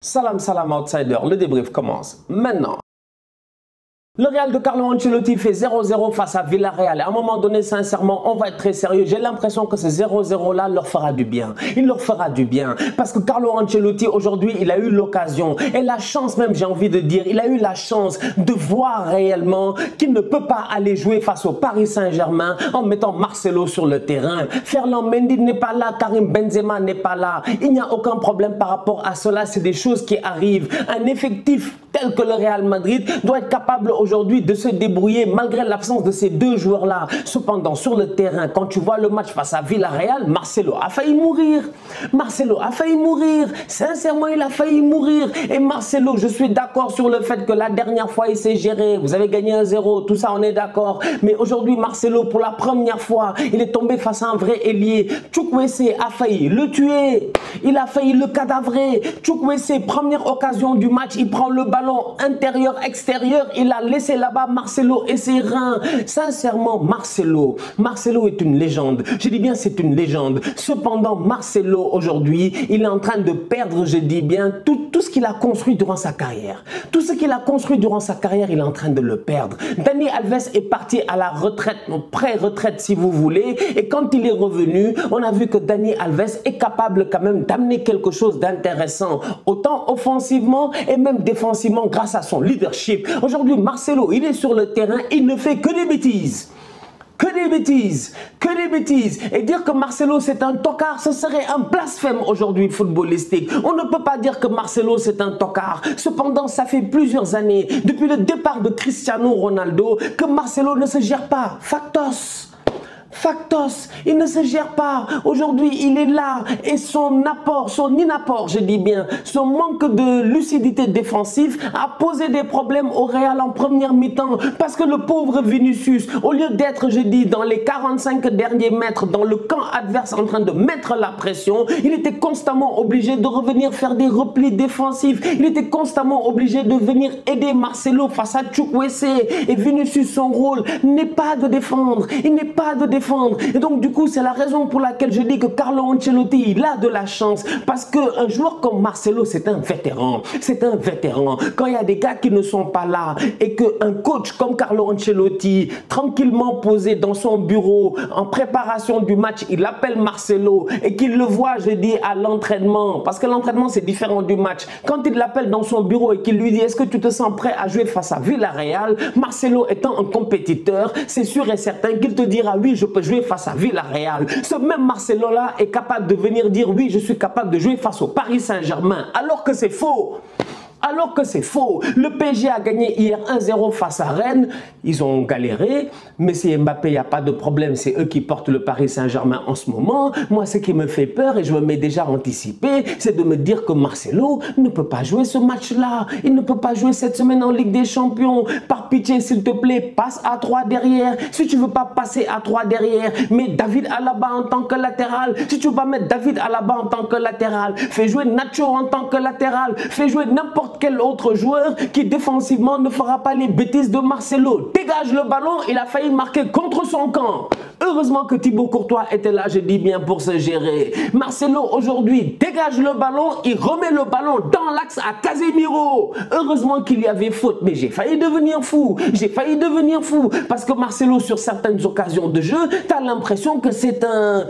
Salam salam outsider, le débrief commence maintenant. Le Real de Carlo Ancelotti fait 0-0 face à Villarreal. À un moment donné, sincèrement, on va être très sérieux. J'ai l'impression que ce 0-0 là leur fera du bien. Il leur fera du bien. Parce que Carlo Ancelotti, aujourd'hui, il a eu l'occasion et la chance même, j'ai envie de dire, il a eu la chance de voir réellement qu'il ne peut pas aller jouer face au Paris Saint-Germain en mettant Marcelo sur le terrain. Ferland Mendy n'est pas là, Karim Benzema n'est pas là. Il n'y a aucun problème par rapport à cela. C'est des choses qui arrivent. Un effectif tel que le Real Madrid doit être capable aujourd'hui de se débrouiller malgré l'absence de ces deux joueurs-là. Cependant, sur le terrain, quand tu vois le match face à Villarreal, Marcelo a failli mourir. Marcelo a failli mourir. Sincèrement, il a failli mourir. Et Marcelo, je suis d'accord sur le fait que la dernière fois, il s'est géré. Vous avez gagné 1-0, tout ça, on est d'accord. Mais aujourd'hui, Marcelo, pour la première fois, il est tombé face à un vrai ailier. Chukwueze a failli le tuer. Il a failli le cadavrer. Chukwueze, première occasion du match, il prend le ballon intérieur-extérieur. Il a laissé là-bas Marcelo et ses reins. Sincèrement, Marcelo est une légende. Je dis bien, c'est une légende. Cependant, Marcelo, aujourd'hui, il est en train de perdre, je dis bien, tout ce qu'il a construit durant sa carrière. Tout ce qu'il a construit durant sa carrière, il est en train de le perdre. Dani Alves est parti à la retraite, pré-retraite si vous voulez. Et quand il est revenu, on a vu que Dani Alves est capable quand même d'amener quelque chose d'intéressant. Autant offensivement et même défensivement grâce à son leadership. Aujourd'hui, Marcelo, il est sur le terrain, il ne fait que des bêtises. Que des bêtises, que des bêtises. Et dire que Marcelo c'est un tocard, ce serait un blasphème aujourd'hui footballistique. On ne peut pas dire que Marcelo c'est un tocard. Cependant, ça fait plusieurs années, depuis le départ de Cristiano Ronaldo, que Marcelo ne se gère pas. Factos, il ne se gère pas. Aujourd'hui, il est là et son apport, son inapport, je dis bien, son manque de lucidité défensive a posé des problèmes au Real en première mi-temps parce que le pauvre Vinicius, au lieu d'être, je dis, dans les 45 derniers mètres, dans le camp adverse en train de mettre la pression, il était constamment obligé de revenir faire des replis défensifs. Il était constamment obligé de venir aider Marcelo face à Chukwueze. Et Vinicius, son rôle n'est pas de défendre. Il n'est pas de défendre. Et donc du coup c'est la raison pour laquelle je dis que Carlo Ancelotti il a de la chance parce qu'un joueur comme Marcelo c'est un vétéran, quand il y a des gars qui ne sont pas là et qu'un coach comme Carlo Ancelotti tranquillement posé dans son bureau en préparation du match, il appelle Marcelo et qu'il le voit, je dis, à l'entraînement, parce que l'entraînement c'est différent du match, quand il l'appelle dans son bureau et qu'il lui dit est-ce que tu te sens prêt à jouer face à Villarreal, Marcelo étant un compétiteur, c'est sûr et certain qu'il te dira oui je peux jouer face à Villarreal. Ce même Marcelo-là est capable de venir dire oui, je suis capable de jouer face au Paris Saint-Germain, alors que c'est faux. Alors que c'est faux. Le PSG a gagné hier 1-0 face à Rennes. Ils ont galéré. Mais c'est Mbappé, il n'y a pas de problème. C'est eux qui portent le Paris Saint-Germain en ce moment. Moi, ce qui me fait peur, et je me mets déjà anticipé, c'est de me dire que Marcelo ne peut pas jouer ce match-là. Il ne peut pas jouer cette semaine en Ligue des Champions. Par pitié, s'il te plaît, passe à 3 derrière. Si tu ne veux pas passer à 3 derrière, mets David Alaba en tant que latéral. Si tu ne veux pas mettre David Alaba en tant que latéral, fais jouer Nacho en tant que latéral. Fais jouer n'importe quel autre joueur qui défensivement ne fera pas les bêtises de Marcelo. Dégage le ballon, il a failli marquer contre son camp. Heureusement que Thibaut Courtois était là, je dis bien, pour se gérer. Marcelo aujourd'hui dégage le ballon, il remet le ballon dans l'axe à Casemiro. Heureusement qu'il y avait faute, mais j'ai failli devenir fou. Parce que Marcelo, sur certaines occasions de jeu, tu as l'impression que c'est un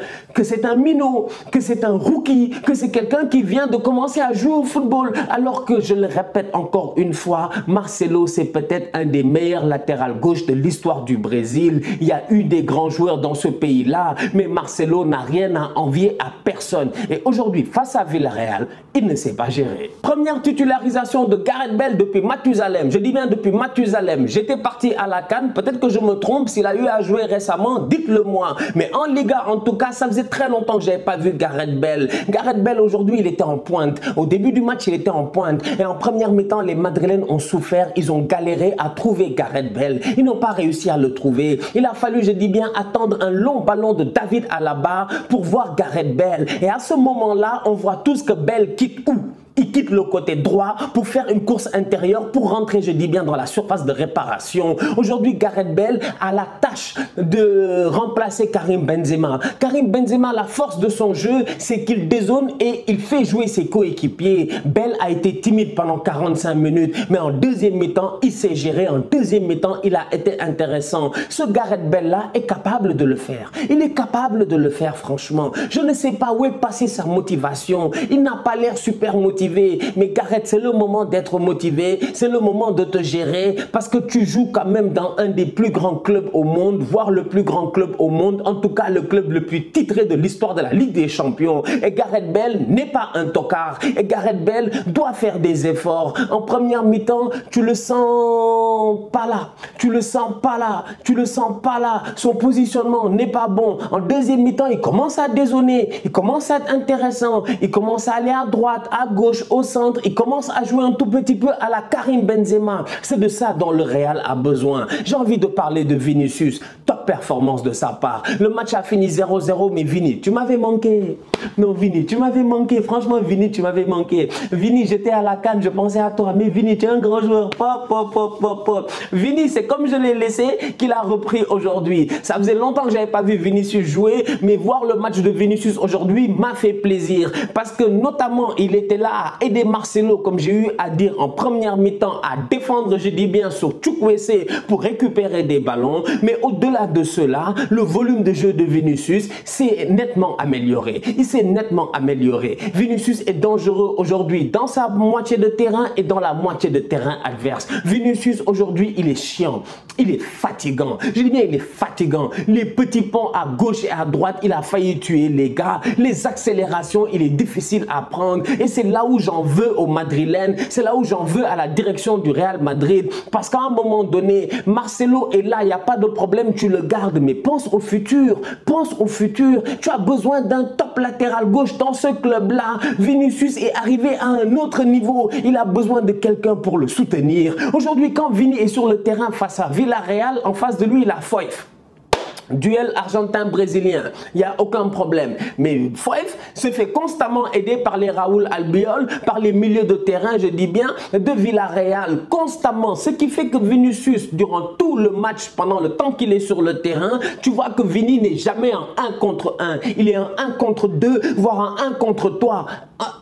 minot, que c'est un rookie, que c'est quelqu'un qui vient de commencer à jouer au football. Alors que, je le répète encore une fois, Marcelo, c'est peut-être un des meilleurs latérales gauche de l'histoire du Brésil. Il y a eu des grands joueurs dans ce pays-là, mais Marcelo n'a rien à envier à personne. Et aujourd'hui, face à Villarreal, il ne sait pas gérer. Première titularisation de Gareth Bale depuis Mathusalem. Je dis bien depuis Mathusalem. J'étais parti à la CAN, peut-être que je me trompe, s'il a eu à jouer récemment, dites-le moi. Mais en Liga, en tout cas, ça faisait très longtemps que je n'avais pas vu Gareth Bale. Gareth Bale, aujourd'hui, il était en pointe. Au début du match, il était en pointe. Et en première mi-temps, les Madrilènes ont souffert. Ils ont galéré à trouver Gareth Bale. Ils n'ont pas réussi à le trouver. Il a fallu, je dis bien, attendre un long ballon de David Alaba pour voir Gareth Bale. Et à ce moment-là, on voit tous que Bale quitte où? il quitte le côté droit pour faire une course intérieure, pour rentrer, je dis bien, dans la surface de réparation. Aujourd'hui, Gareth Bale a la tâche de remplacer Karim Benzema. Karim Benzema, la force de son jeu, c'est qu'il dézone et il fait jouer ses coéquipiers. Bale a été timide pendant 45 minutes, mais en deuxième mi-temps, il s'est géré. En deuxième mi-temps, il a été intéressant. Ce Gareth Bale-là est capable de le faire. Il est capable de le faire, franchement. Je ne sais pas où est passée sa motivation. Il n'a pas l'air super motivé. Mais Gareth, c'est le moment d'être motivé. C'est le moment de te gérer parce que tu joues quand même dans un des plus grands clubs au monde, voire le plus grand club au monde. En tout cas, le club le plus titré de l'histoire de la Ligue des Champions. Et Gareth Bale n'est pas un tocard. Et Gareth Bale doit faire des efforts. En première mi-temps, tu le sens pas là. Tu le sens pas là. Tu le sens pas là. Son positionnement n'est pas bon. En deuxième mi-temps, il commence à dézonner. Il commence à être intéressant. Il commence à aller à droite, à gauche, au centre. Il commence à jouer un tout petit peu à la Karim Benzema. C'est de ça dont le Real a besoin. J'ai envie de parler de Vinicius. Top performance de sa part. Le match a fini 0-0, mais Vini, tu m'avais manqué. Non, Vini, tu m'avais manqué. Franchement, Vini, tu m'avais manqué. Vini, j'étais à la CAN, je pensais à toi. Mais Vini, tu es un grand joueur. Pop, pop, pop, pop, pop. Vini, c'est comme je l'ai laissé qu'il a repris aujourd'hui. Ça faisait longtemps que je n'avais pas vu Vinicius jouer, mais voir le match de Vinicius aujourd'hui m'a fait plaisir. Parce que notamment, il était là à aider Marcelo, comme j'ai eu à dire en première mi-temps, à défendre, je dis bien, sur Chukwueze pour récupérer des ballons. Mais au-delà de cela, le volume de jeu de Vinicius s'est nettement amélioré. Il s'est nettement amélioré. Vinicius est dangereux aujourd'hui dans sa moitié de terrain et dans la moitié de terrain adverse. Vinicius aujourd'hui, il est chiant. Il est fatigant. Je dis bien, il est fatigant. Les petits ponts à gauche et à droite, il a failli tuer les gars. Les accélérations, il est difficile à prendre. Et c'est là où j'en veux aux Madrilènes. C'est là où j'en veux à la direction du Real Madrid. Parce qu'à un moment donné, Marcelo est là, il n'y a pas de problème, tu le gardes. Mais pense au futur. Pense au futur. Tu as besoin d'un top latéral gauche dans ce club-là. Vinicius est arrivé à un autre niveau. Il a besoin de quelqu'un pour le soutenir. Aujourd'hui, quand Vini est sur le terrain face à Villarreal, en face de lui, il a Foyf. Duel argentin-brésilien, il n'y a aucun problème. Mais Foyf se fait constamment aider par les Raúl Albiol, par les milieux de terrain, je dis bien, de Villarreal, constamment. Ce qui fait que Vinicius, durant tout le match, pendant le temps qu'il est sur le terrain, tu vois que Vini n'est jamais en 1 contre 1. Il est en 1 contre 2, voire en 1 contre 3.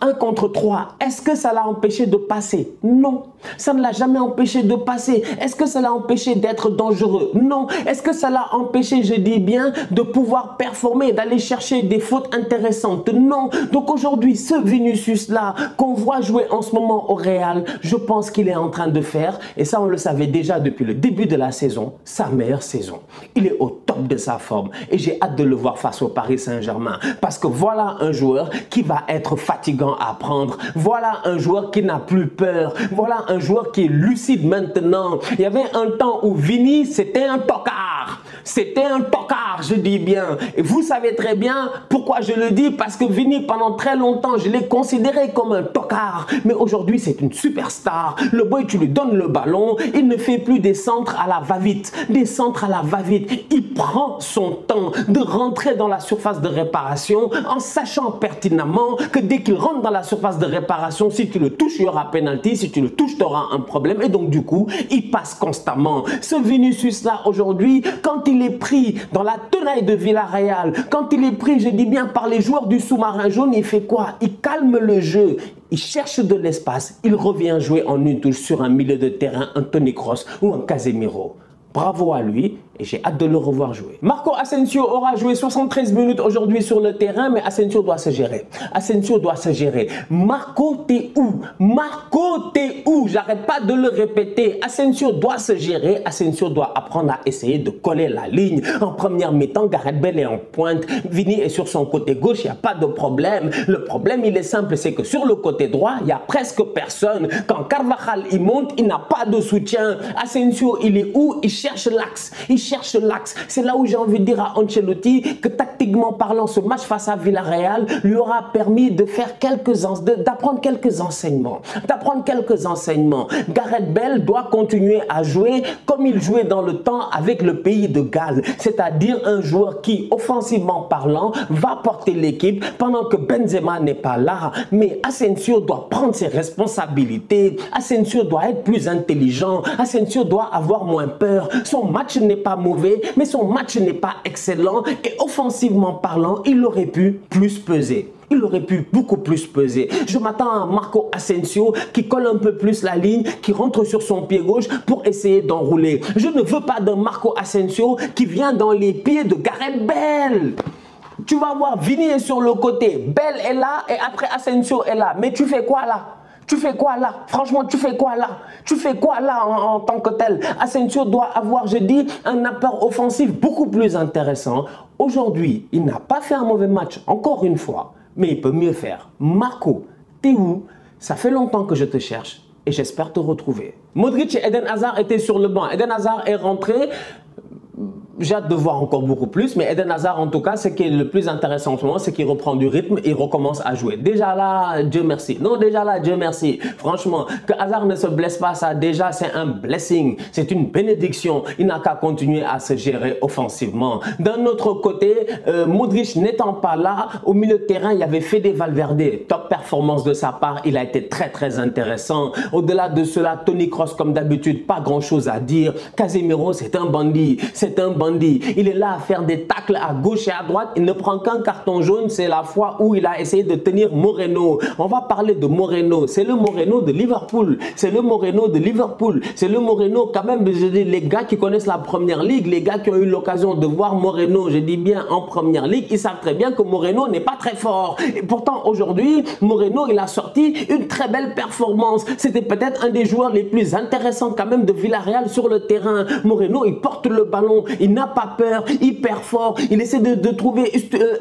1 contre 3. Est-ce que ça l'a empêché de passer? Non. Ça ne l'a jamais empêché de passer. Est-ce que ça l'a empêché d'être dangereux? Non. Est-ce que ça l'a empêché, je dis bien, de pouvoir performer, d'aller chercher des fautes intéressantes? Non. Donc aujourd'hui, ce Vinicius-là qu'on voit jouer en ce moment au Real, je pense qu'il est en train de faire, et ça on le savait déjà depuis le début de la saison, sa meilleure saison. Il est au top de sa forme et j'ai hâte de le voir face au Paris Saint-Germain parce que voilà un joueur qui va être fatigué à prendre. Voilà un joueur qui n'a plus peur. Voilà un joueur qui est lucide maintenant. Il y avait un temps où Vini, c'était un tocard. C'était un tocard, je dis bien. Et vous savez très bien pourquoi je le dis, parce que Vini, pendant très longtemps, je l'ai considéré comme un tocard. Mais aujourd'hui, c'est une superstar. Le boy, tu lui donnes le ballon, il ne fait plus des centres à la va-vite. Des centres à la va-vite. Il prend son temps de rentrer dans la surface de réparation en sachant pertinemment que dès qu'il rentre dans la surface de réparation, si tu le touches, il y aura penalty. Si tu le touches, tu auras un problème. Et donc, du coup, il passe constamment. Ce Vinicius-là, aujourd'hui, quand il est pris dans la tenaille de Villarreal, quand il est pris, je dis bien, par les joueurs du sous-marin jaune, il fait quoi? Il calme le jeu. Il cherche de l'espace. Il revient jouer en une touche sur un milieu de terrain, un Toni Kroos ou un Casemiro. Bravo à lui et j'ai hâte de le revoir jouer. Marco Asensio aura joué 73 minutes aujourd'hui sur le terrain, mais Asensio doit se gérer. Asensio doit se gérer. Marco, t'es où? Marco, t'es où? J'arrête pas de le répéter. Asensio doit se gérer. Asensio doit apprendre à essayer de coller la ligne. En première mi-temps, Gareth Bale est en pointe. Vini est sur son côté gauche, il n'y a pas de problème. Le problème, il est simple, c'est que sur le côté droit, il n'y a presque personne. Quand Carvajal y monte, il n'a pas de soutien. Asensio, il est où? Il cherche l'axe. Il cherche l'axe. C'est là où j'ai envie de dire à Ancelotti que tactiquement parlant, ce match face à Villarreal lui aura permis de faire d'apprendre quelques enseignements. Gareth Bale doit continuer à jouer comme il jouait dans le temps avec le pays de Galles, c'est-à-dire un joueur qui, offensivement parlant, va porter l'équipe pendant que Benzema n'est pas là. Mais Asensio doit prendre ses responsabilités, Asensio doit être plus intelligent, Asensio doit avoir moins peur. Son match n'est pas mauvais, mais son match n'est pas excellent et offensivement parlant, il aurait pu plus peser. Il aurait pu beaucoup plus peser. Je m'attends à Marco Asensio qui colle un peu plus la ligne, qui rentre sur son pied gauche pour essayer d'enrouler. Je ne veux pas d'un Marco Asensio qui vient dans les pieds de Gareth Bale. Tu vas voir, Vini est sur le côté, Bale est là et après Asensio est là. Mais tu fais quoi là? Tu fais quoi là? Franchement, tu fais quoi là? Tu fais quoi là en tant que tel? Asensio doit avoir, je dis, un apport offensif beaucoup plus intéressant. Aujourd'hui, il n'a pas fait un mauvais match, encore une fois. Mais il peut mieux faire. Marco, t'es où? Ça fait longtemps que je te cherche et j'espère te retrouver. Modric et Eden Hazard étaient sur le banc. Eden Hazard est rentré. J'ai hâte de voir encore beaucoup plus, mais Eden Hazard, en tout cas, ce qui est le plus intéressant en ce moment, c'est qu'il reprend du rythme et il recommence à jouer. Déjà là, Dieu merci. Non, déjà là, Dieu merci. Franchement, que Hazard ne se blesse pas, ça déjà, c'est un blessing. C'est une bénédiction. Il n'a qu'à continuer à se gérer offensivement. D'un autre côté, Modric n'étant pas là, au milieu de terrain, il y avait Fede Valverde. Top performance de sa part. Il a été très, très intéressant. Au-delà de cela, Toni Kroos, comme d'habitude, pas grand-chose à dire. Casemiro, c'est un bandit. C'est un bandit. Il est là à faire des tacles à gauche et à droite. Il ne prend qu'un carton jaune. C'est la fois où il a essayé de tenir Moreno. On va parler de Moreno. C'est le Moreno de Liverpool. C'est le Moreno de Liverpool. C'est le Moreno quand même. Je dis, les gars qui connaissent la première ligue, les gars qui ont eu l'occasion de voir Moreno, je dis bien en première ligue, ils savent très bien que Moreno n'est pas très fort. Et pourtant aujourd'hui, Moreno, il a sorti une très belle performance. C'était peut-être un des joueurs les plus intéressants quand même de Villarreal sur le terrain. Moreno, il porte le ballon. Il n'a pas peur, hyper fort. Il essaie de trouver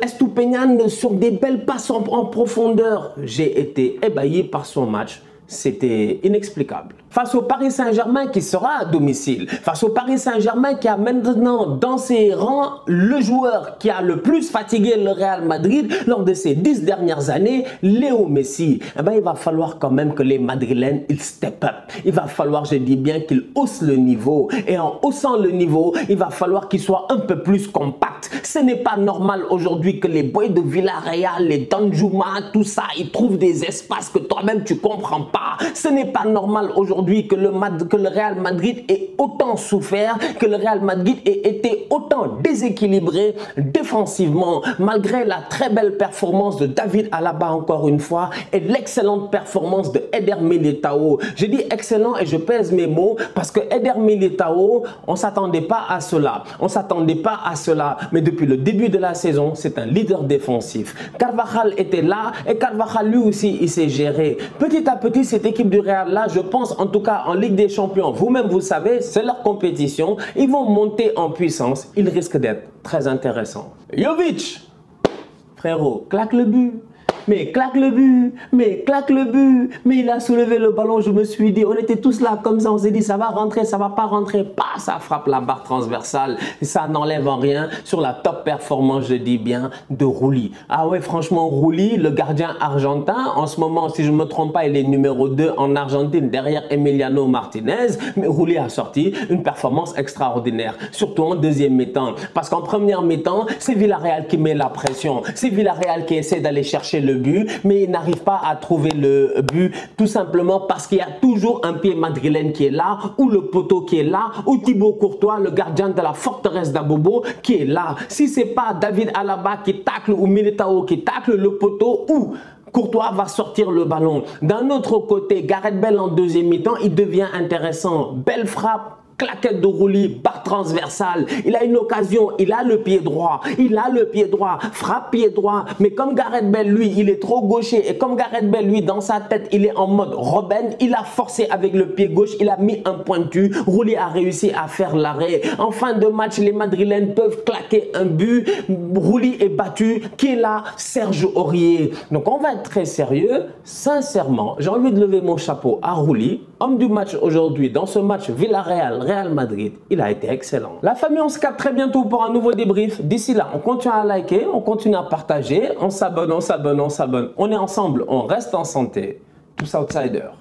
Estupiñán sur des belles passes en profondeur. J'ai été ébahi par son match. C'était inexplicable. Face au Paris Saint-Germain qui sera à domicile, face au Paris Saint-Germain qui a maintenant dans ses rangs le joueur qui a le plus fatigué le Real Madrid lors de ces 10 dernières années, Léo Messi. Eh ben, il va falloir quand même que les Madrilènes, ils step up. Il va falloir, je dis bien, qu'ils haussent le niveau. Et en haussant le niveau, il va falloir qu'ils soient un peu plus compacts. Ce n'est pas normal aujourd'hui que les boys de Villarreal, les Danjuma, tout ça, ils trouvent des espaces que toi-même tu comprends pas. Ce n'est pas normal aujourd'hui que le Real Madrid ait autant souffert, que le Real Madrid ait été autant déséquilibré défensivement, malgré la très belle performance de David Alaba encore une fois et l'excellente performance de Eder Militao. Je dis excellent et je pèse mes mots parce que Eder Militao, on ne s'attendait pas à cela. On ne s'attendait pas à cela. Mais depuis le début de la saison, c'est un leader défensif. Carvajal était là et Carvajal lui aussi, il s'est géré. Petit à petit, cette équipe du Real là, je pense en tout cas en Ligue des Champions, vous-même vous savez, c'est leur compétition. Ils vont monter en puissance. Ils risquent d'être très intéressants. Jovic, frérot, claque le but. Mais claque le but, mais claque le but, mais il a soulevé le ballon, je me suis dit, on était tous là comme ça, on s'est dit ça va rentrer, ça va pas rentrer, pas, ça frappe la barre transversale, ça n'enlève en rien sur la top performance, je dis bien, de Rulli. Ah ouais, franchement, Rulli, le gardien argentin, en ce moment, si je ne me trompe pas, il est numéro 2 en Argentine derrière Emiliano Martinez, mais Rulli a sorti une performance extraordinaire, surtout en deuxième mi-temps, parce qu'en première mi-temps, c'est Villarreal qui met la pression, c'est Villarreal qui essaie d'aller chercher le but, mais il n'arrive pas à trouver le but, tout simplement parce qu'il y a toujours un pied madrilène qui est là, ou le poteau qui est là, ou Thibaut Courtois, le gardien de la forteresse d'Abobo, qui est là. Si c'est pas David Alaba qui tacle ou Militao qui tacle le poteau, ou Courtois va sortir le ballon. D'un autre côté, Gareth Bale en deuxième mi-temps, il devient intéressant. Belle frappe. Claquette de Rulli, barre transversale, il a une occasion, il a le pied droit, frappe pied droit, mais comme Gareth Bale, lui, il est trop gaucher, et comme Gareth Bale, lui, dans sa tête, il est en mode Robben, il a forcé avec le pied gauche, il a mis un pointu, Rulli a réussi à faire l'arrêt. En fin de match, les Madrilènes peuvent claquer un but, Rulli est battu, qui est là? Serge Aurier. Donc on va être très sérieux, sincèrement, j'ai envie de lever mon chapeau à Rulli, homme du match aujourd'hui, dans ce match Villarreal Real Madrid, il a été excellent. La famille, on se capte très bientôt pour un nouveau débrief. D'ici là, on continue à liker, on continue à partager, on s'abonne, on s'abonne, on s'abonne. On est ensemble, on reste en santé. Tous outsiders.